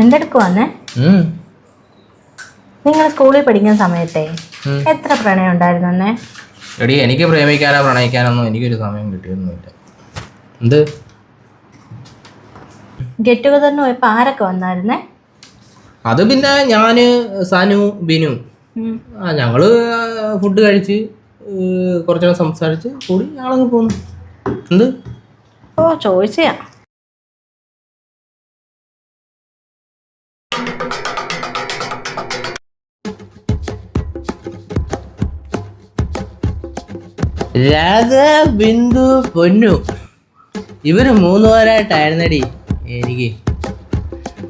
എന്തെടുക്കുവാന്നേ? നിങ്ങൾ സ്കൂളിൽ പഠിക്കുന്ന സമയത്തെ എത്ര പ്രണയം ഉണ്ടായിരുന്നേ? എടി എനിക്ക് പ്രേമിക്കാനോ പ്രണയിക്കാനൊന്നും എനിക്കൊരു സമയം കിട്ടിയൊന്നുമില്ല. എന്ത് ഗെറ്റ് ടുഗദറിന് പോയപ്പോ ആരൊക്കെ വന്നായിരുന്നേ? അത് പിന്നെ ഞാന്, സനു, ബിനു, ഞങ്ങള് ഫുഡ് കഴിച്ച് കുറച്ചുകൂടെ സംസാരിച്ച് കൂടി ഞങ്ങളങ്ങ് പോന്നു. എന്ത്? ഓ, ചോദിച്ചാ. രാധ, ബിന്ദു, പൊന്നു ഇവര് മൂന്നുപേരായിട്ടായിരുന്നടി എനിക്ക്.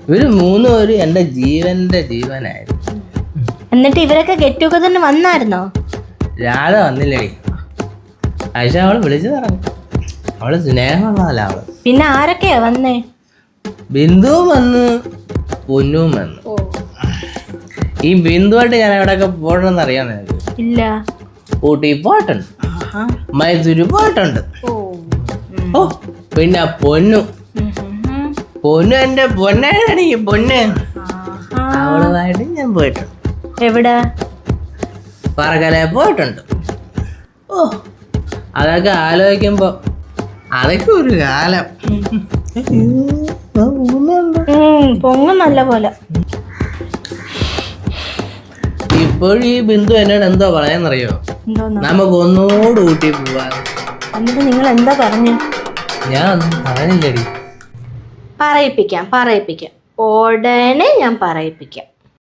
ഇവര് മൂന്നുപേരും എൻ്റെ ജീവന്റെ ജീവനായിരുന്നു. എന്നിട്ട് ഇവരൊക്കെ ഗെറ്റ് ടുഗദറിന് വന്നായിരുന്നോ? രാധ വന്നില്ലടി. പക്ഷെ അവള് വിളിച്ചു പറഞ്ഞു. അവള് സ്നേഹമുള്ളതല്ല അവള്. പിന്നെ ആരൊക്കെയാ വന്നേ? ബിന്ദുവും വന്ന്, പൊന്നും വന്നു. ഈ ബിന്ദുവായിട്ട് ഞാൻ എവിടെയൊക്കെ പോകണമെന്ന് അറിയാൻ ഇല്ല. ഊട്ടി പോയിട്ടുണ്ട്, മൈസൂര് പോയിട്ടുണ്ട്. ഓ പിന്നെ പൊന്നു എന്റെ പൊന്നാണ്. ഈ പൊന്ന് അവളുമായിട്ട് ഞാൻ പോയിട്ടുണ്ട്. എവിടെ? പറകലെ പോയിട്ടുണ്ട്. ഓ അതൊക്കെ ആലോചിക്കുമ്പോ അതൊക്കെ ഒരു കാലം. പൊങ്ങും നല്ല പോലെ. ഇപ്പോഴും ഈ ബിന്ദു എന്നോട് എന്തോ പറയാന്നറിയോ? നമുക്ക് ഒന്നുകൂടെ ഊട്ടി പോവാ. എന്നിട്ട് നിങ്ങൾ എന്താ പറഞ്ഞു? ഞാൻ ഒന്നും പറഞ്ഞില്ലടി. പറയിപ്പിക്കാം. ഉടനെ ഞാൻ പറയിപ്പിക്കാം.